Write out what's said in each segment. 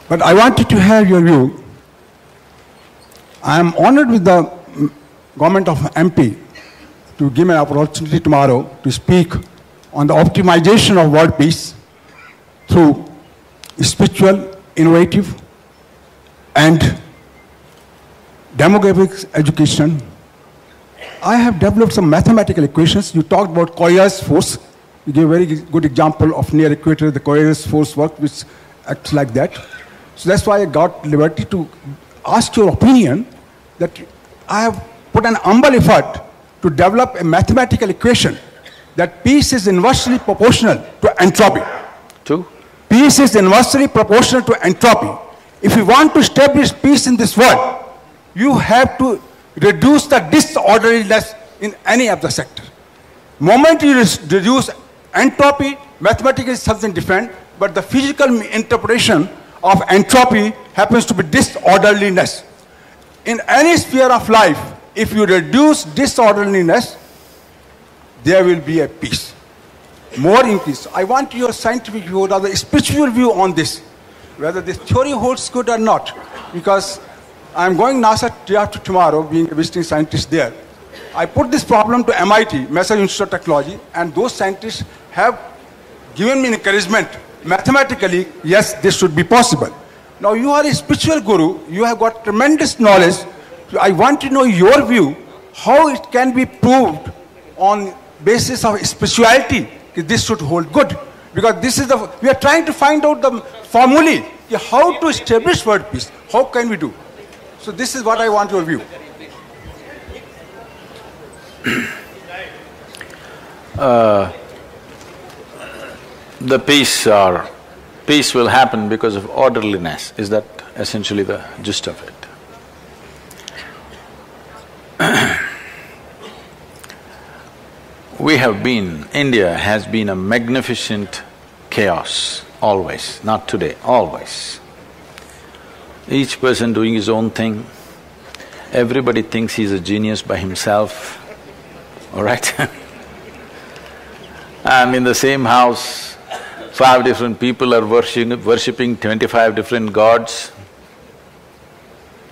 But I wanted to have your view. I am honored with the government of MP to give me an opportunity tomorrow to speak on the optimization of world peace through spiritual, innovative, and demographic education. I have developed some mathematical equations. You talked about Coriolis force. You gave a very good example of near equator, the Coriolis force work, which acts like that. So that's why I got liberty to ask your opinion that I have put an humble effort to develop a mathematical equation that peace is inversely proportional to entropy. Peace is inversely proportional to entropy. If you want to establish peace in this world, you have to reduce the disorderliness in any of the sector. Moment you reduce entropy, mathematics is something different, but the physical interpretation of entropy happens to be disorderliness. In any sphere of life, if you reduce disorderliness, there will be a peace. More increase. I want your scientific view or rather spiritual view on this, whether this theory holds good or not, because I'm going NASA day after tomorrow, being a visiting scientist there. I put this problem to MIT, Massachusetts Institute of Technology, and those scientists have given me encouragement. Mathematically, yes, this should be possible. Now, you are a spiritual guru. You have got tremendous knowledge. I want to know your view, how it can be proved on basis of spirituality that this should hold good. Because this is the, we are trying to find out the formulae, how to establish world peace. How can we do? So this is what I want your view. The peace will happen because of orderliness. Is that essentially the gist of it? India has been a magnificent chaos, always, not today, always. Each person doing his own thing, everybody thinks he's a genius by himself, all right? And in the same house, 5 different people are worshipping 25 different gods.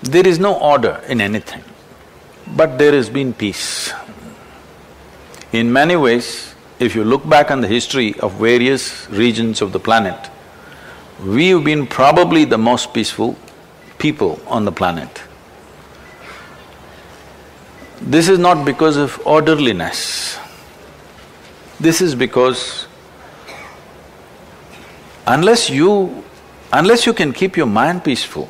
There is no order in anything, but there has been peace. In many ways, if you look back on the history of various regions of the planet, we've been probably the most peaceful people on the planet. This is not because of orderliness. This is because unless you can keep your mind peaceful,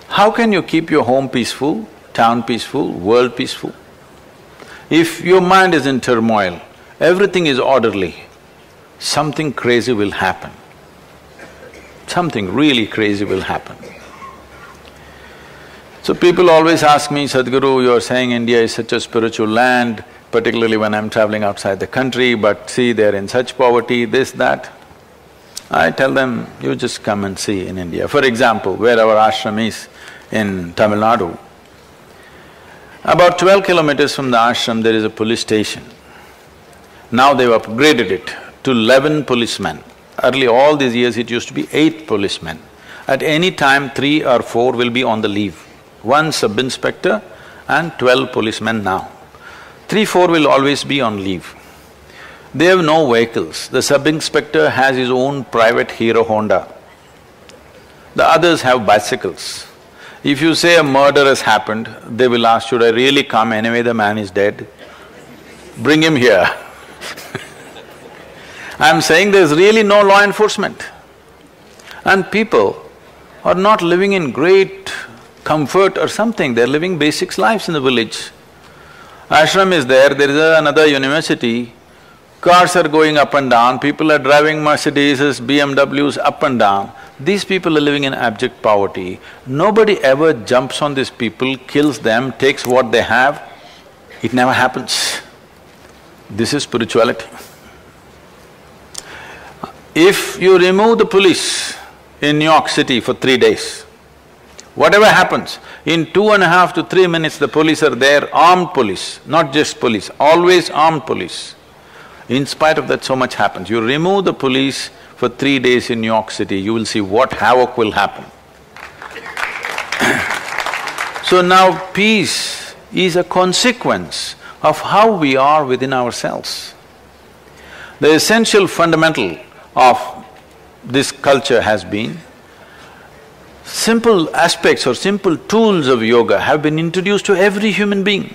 how can you keep your home peaceful, town peaceful, world peaceful? If your mind is in turmoil, everything is orderly, something crazy will happen. Something really crazy will happen. So people always ask me, Sadhguru, you're saying India is such a spiritual land, particularly when I'm traveling outside the country, but see, they're in such poverty, this, that. I tell them, you just come and see in India. For example, where our ashram is in Tamil Nadu, about 12 kilometers from the ashram there is a police station. Now they've upgraded it to 11 policemen. Earlier, all these years, it used to be 8 policemen. At any time, 3 or 4 will be on the leave. 1 sub-inspector and 12 policemen now. 3-4 will always be on leave. They have no vehicles. The sub-inspector has his own private Hero Honda. The others have bicycles. If you say a murder has happened, they will ask, should I really come? Anyway, the man is dead. Bring him here. I'm saying there's really no law enforcement. And people are not living in great comfort or something, they're living basic lives in the village. Ashram is there is another university, cars are going up and down, people are driving Mercedeses, BMWs up and down. These people are living in abject poverty. Nobody ever jumps on these people, kills them, takes what they have. It never happens. This is spirituality. If you remove the police in New York City for 3 days, whatever happens, in 2.5 to 3 minutes the police are there, armed police, not just police, always armed police. In spite of that, so much happens. You remove the police for 3 days in New York City, you will see what havoc will happen. So now peace is a consequence of how we are within ourselves. The essential fundamental of this culture has been simple aspects or simple tools of yoga have been introduced to every human being.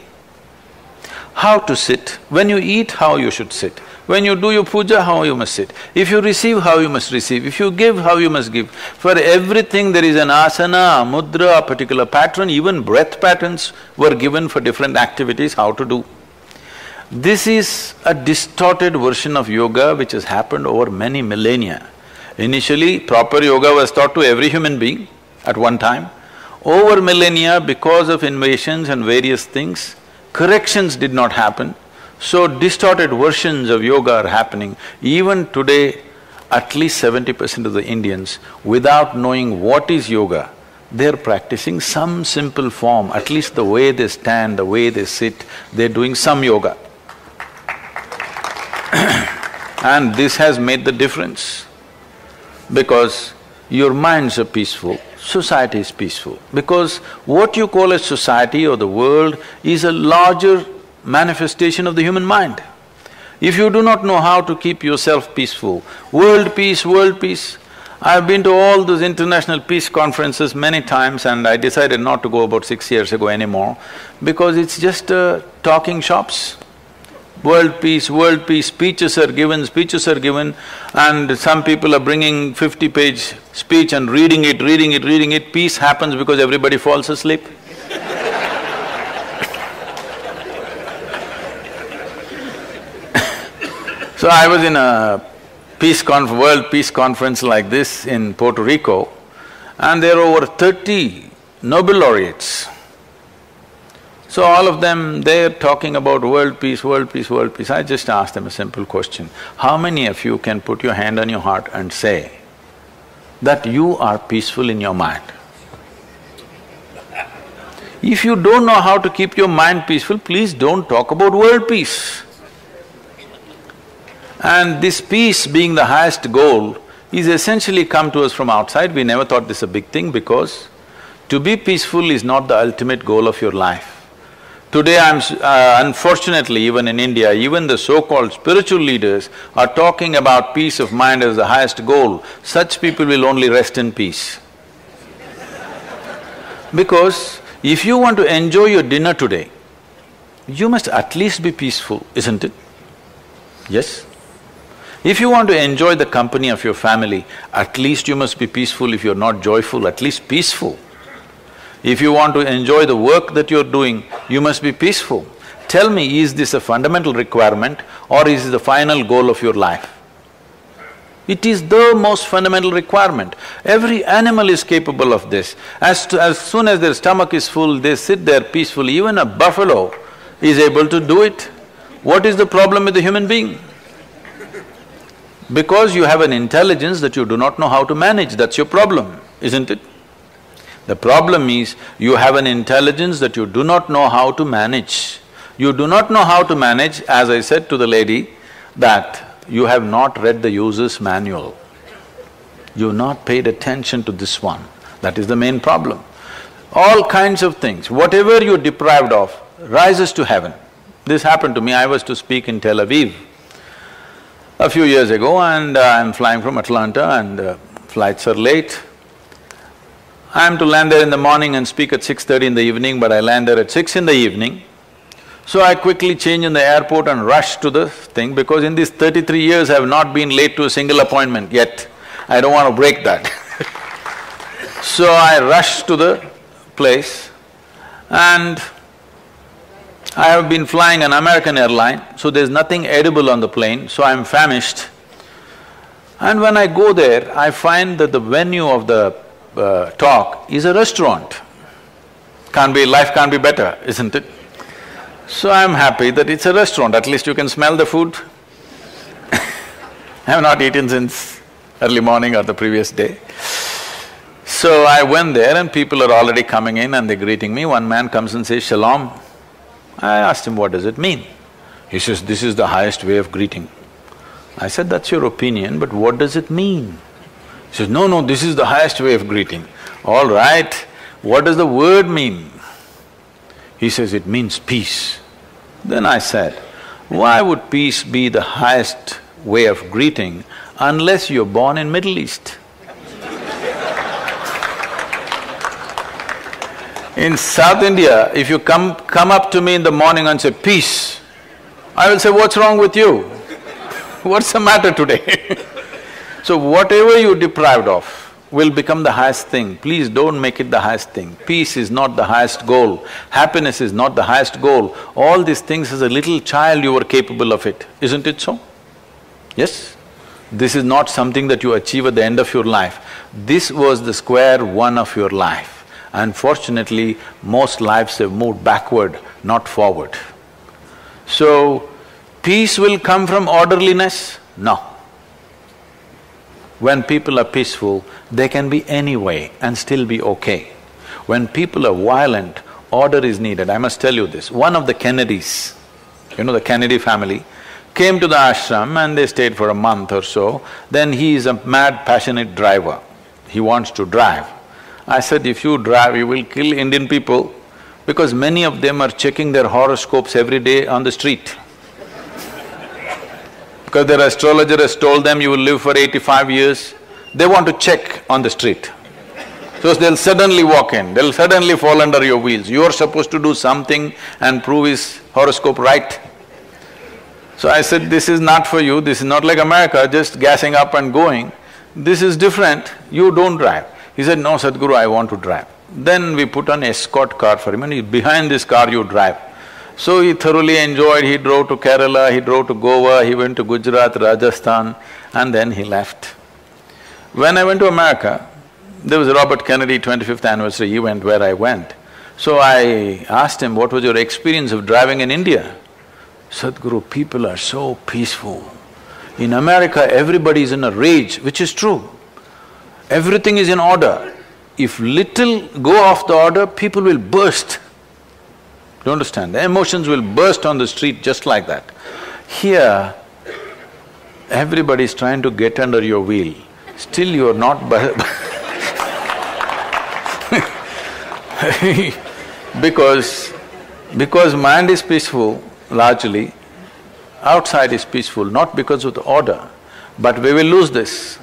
How to sit, when you eat, how you should sit, when you do your puja, how you must sit, if you receive, how you must receive, if you give, how you must give. For everything there is an asana, a mudra, a particular pattern, even breath patterns were given for different activities, how to do. This is a distorted version of yoga which has happened over many millennia. Initially, proper yoga was taught to every human being at one time. Over millennia, because of invasions and various things, corrections did not happen, so distorted versions of yoga are happening. Even today, at least 70% of the Indians, without knowing what is yoga, they're practicing some simple form, at least the way they stand, the way they sit, they're doing some yoga. And this has made the difference, because your minds are peaceful, society is peaceful. Because what you call as society or the world is a larger manifestation of the human mind. If you do not know how to keep yourself peaceful, world peace, I've been to all those international peace conferences many times and I decided not to go about 6 years ago anymore because it's just talking shops. World peace, speeches are given and some people are bringing 50-page speech and reading it. Peace happens because everybody falls asleep. So I was in a world peace conference like this in Puerto Rico and there are over 30 Nobel laureates. So all of them, they're talking about world peace. I just asked them a simple question. How many of you can put your hand on your heart and say that you are peaceful in your mind? If you don't know how to keep your mind peaceful, please don't talk about world peace. And this peace being the highest goal is essentially come to us from outside. We never thought this a big thing because to be peaceful is not the ultimate goal of your life. Today unfortunately even in India, even the so-called spiritual leaders are talking about peace of mind as the highest goal. Such people will only rest in peace. Because if you want to enjoy your dinner today, you must at least be peaceful, isn't it? Yes? If you want to enjoy the company of your family, at least you must be peaceful. If you're not joyful, at least peaceful. If you want to enjoy the work that you're doing, you must be peaceful. Tell me, is this a fundamental requirement or is it the final goal of your life? It is the most fundamental requirement. Every animal is capable of this. As soon as their stomach is full, they sit there peacefully. Even a buffalo is able to do it. What is the problem with the human being? Because you have an intelligence that you do not know how to manage, that's your problem, isn't it? The problem is, you have an intelligence that you do not know how to manage. You do not know how to manage, as I said to the lady, that you have not read the user's manual. You've not paid attention to this one, that is the main problem. All kinds of things, whatever you're deprived of, rises to heaven. This happened to me, I was to speak in Tel Aviv a few years ago and I'm flying from Atlanta and flights are late. I'm to land there in the morning and speak at 6:30 in the evening, but I land there at 6 in the evening. So I quickly change in the airport and rush to the thing because in these 33 years I have not been late to a single appointment yet. I don't want to break that. So I rush to the place and I have been flying an American airline, so there's nothing edible on the plane, so I'm famished. And when I go there, I find that the venue of the talk is a restaurant. Life can't be better, isn't it? So I'm happy that it's a restaurant, at least you can smell the food. I have not eaten since early morning or the previous day. So I went there and people are already coming in and they're greeting me. One man comes and says, "Shalom." I asked him, what does it mean? He says, "This is the highest way of greeting." I said, that's your opinion, but what does it mean? He says, no, this is the highest way of greeting. All right, what does the word mean? He says, it means peace. Then I said, why would peace be the highest way of greeting unless you're born in Middle East? In South India, if you come up to me in the morning and say, peace, I will say, what's wrong with you? What's the matter today? So whatever you're deprived of will become the highest thing. Please don't make it the highest thing. Peace is not the highest goal. Happiness is not the highest goal. All these things, as a little child you were capable of it, isn't it so? Yes? This is not something that you achieve at the end of your life. This was the square one of your life. Unfortunately, most lives have moved backward, not forward. So, peace will come from orderliness? No. When people are peaceful, they can be any way and still be okay. When people are violent, order is needed. I must tell you this, one of the Kennedys, the Kennedy family, came to the ashram and they stayed for a month or so. Then he is a mad, passionate driver. He wants to drive. I said, if you drive, you will kill Indian people because many of them are checking their horoscopes every day on the street. Because their astrologer has told them you will live for 85 years, they want to check on the street. So they'll suddenly walk in, they'll suddenly fall under your wheels. You're supposed to do something and prove his horoscope right. So I said, this is not for you, this is not like America, just gassing up and going. This is different, you don't drive. He said, no, Sadhguru, I want to drive. Then we put an escort car for him and behind this car you drive. So he thoroughly enjoyed, he drove to Kerala, he drove to Goa, he went to Gujarat, Rajasthan, and then he left. When I went to America, there was a Robert Kennedy 25th anniversary event where I went. So I asked him, what was your experience of driving in India? Sadhguru, people are so peaceful. In America, everybody is in a rage, which is true. Everything is in order. If little go off the order, people will burst. You understand? The emotions will burst on the street just like that. Here, everybody is trying to get under your wheel. Still you are not because mind is peaceful, largely, outside is peaceful, not because of the order. But we will lose this.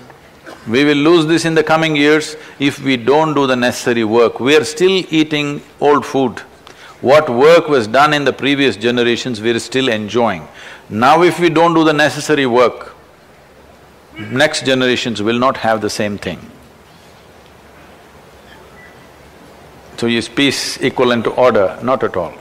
We will lose this in the coming years if we don't do the necessary work. We are still eating old food. What work was done in the previous generations, we are still enjoying. Now if we don't do the necessary work, next generations will not have the same thing. So is peace equivalent to order? Not at all.